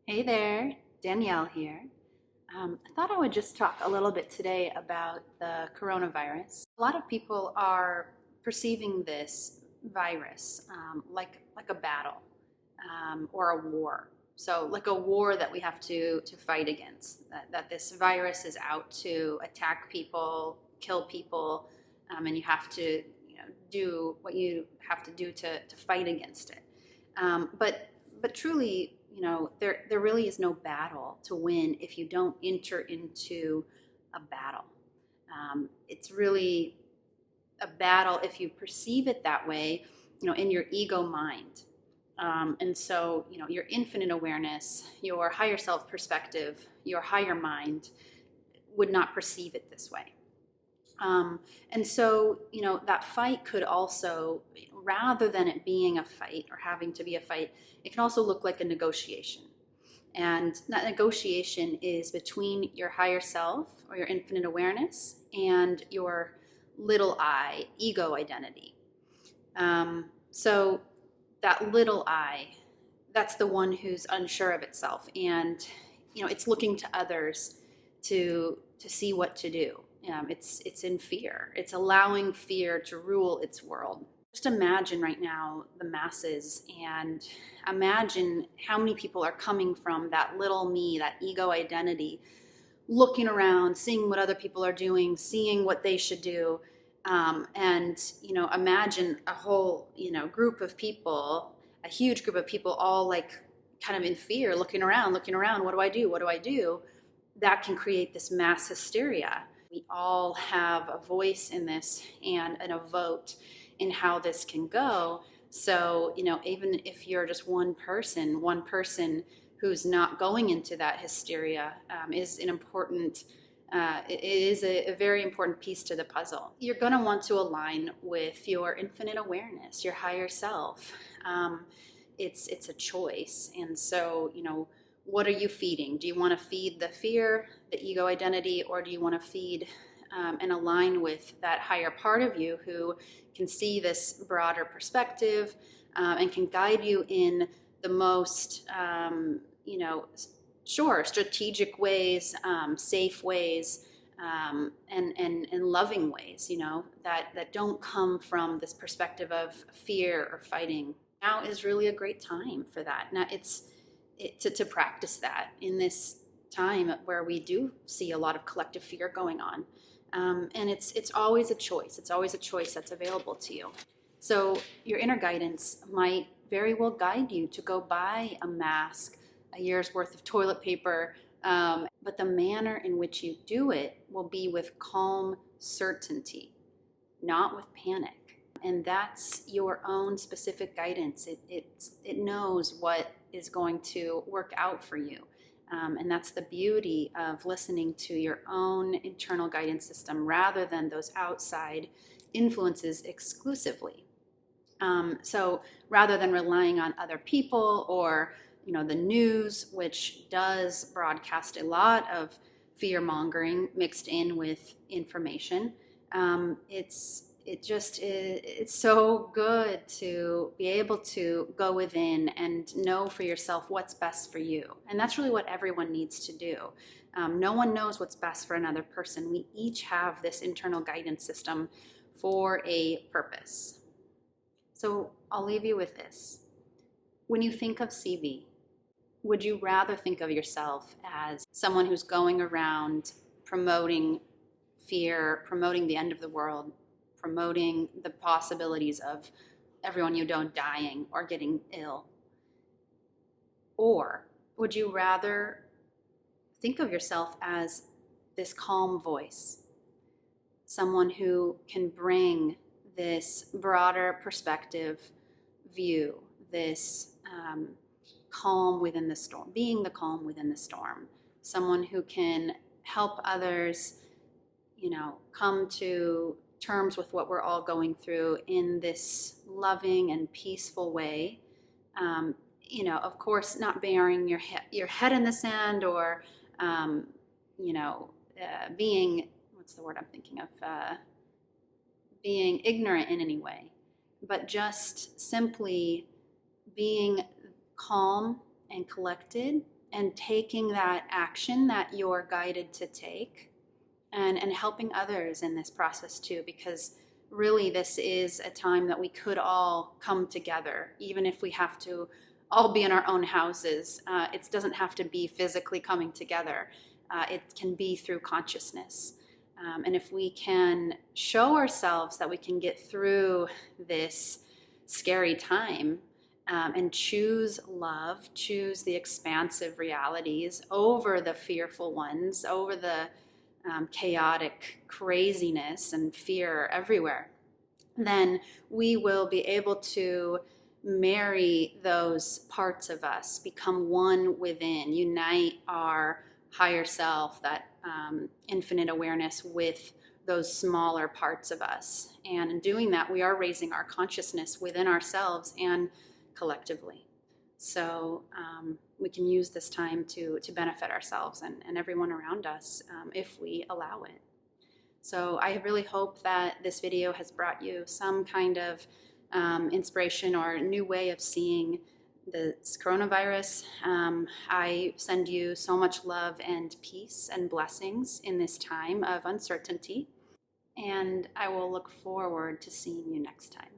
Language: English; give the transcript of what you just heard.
Hey there, Danielle here. I thought I would just talk a little bit today about the coronavirus. A lot of people are perceiving this virus like a battle or a war. So, like a war that we have to fight against, that this virus is out to attack people, kill people, and you have to do what you have to do to fight against it. But truly, there really is no battle to win if you don't enter into a battle. It's really a battle if you perceive it that way, in your ego mind. And so, your infinite awareness, your higher self perspective, your higher mind would not perceive it this way. And so, that fight could also, rather than it being a fight or having to be a fight, it can also look like a negotiation. And that negotiation is between your higher self or your infinite awareness and your little I, ego identity. So that little I, that's the one who's unsure of itself, and it's looking to others to see what to do. It's in fear. It's allowing fear to rule its world. Just imagine right now the masses, and imagine how many people are coming from that little me, that ego identity, looking around, seeing what other people are doing, seeing what they should do. And imagine a whole group of people, a huge group of people, all like kind of in fear, looking around. What do I do? What do I do? That can create this mass hysteria. We all have a voice in this and a vote in how this can go. So, even if you're just one person who's not going into that hysteria is an important, it is a very important piece to the puzzle. You're going to want to align with your infinite awareness, your higher self. It's a choice. And so, what are you feeding? Do you want to feed the fear, the ego identity, or do you want to feed and align with that higher part of you who can see this broader perspective and can guide you in the most, strategic ways, safe ways, and loving ways, that don't come from this perspective of fear or fighting. Now is really a great time for that. Now to practice that in this time where we do see a lot of collective fear going on. And it's always a choice. It's always a choice that's available to you. So your inner guidance might very well guide you to go buy a mask, a year's worth of toilet paper, but the manner in which you do it will be with calm certainty, not with panic. And that's your own specific guidance. It knows what is going to work out for you. And that's the beauty of listening to your own internal guidance system rather than those outside influences exclusively. So rather than relying on other people or the news, which does broadcast a lot of fear mongering mixed in with information, it's so good to be able to go within and know for yourself what's best for you. And that's really what everyone needs to do. No one knows what's best for another person. We each have this internal guidance system for a purpose. So I'll leave you with this. When you think of CV, would you rather think of yourself as someone who's going around promoting fear, promoting the end of the world, promoting the possibilities of everyone you know dying or getting ill? Or would you rather think of yourself as this calm voice, someone who can bring this broader perspective view, this calm within the storm, being the calm within the storm, someone who can help others, come to terms with what we're all going through in this loving and peaceful way. Of course, not burying your head in the sand or, being, what's the word I'm thinking of? Being ignorant in any way, but just simply being calm and collected and taking that action that you're guided to take, and helping others in this process too, because really this is a time that we could all come together, even if we have to all be in our own houses. It doesn't have to be physically coming together. It can be through consciousness. And if we can show ourselves that we can get through this scary time, and choose love, choose the expansive realities over the fearful ones, over the chaotic craziness and fear everywhere, then we will be able to marry those parts of us, become one within, unite our higher self, that infinite awareness, with those smaller parts of us. And in doing that, we are raising our consciousness within ourselves and collectively. So we can use this time to benefit ourselves and everyone around us, if we allow it. So I really hope that this video has brought you some kind of inspiration or a new way of seeing this coronavirus. I send you so much love and peace and blessings in this time of uncertainty, and I will look forward to seeing you next time.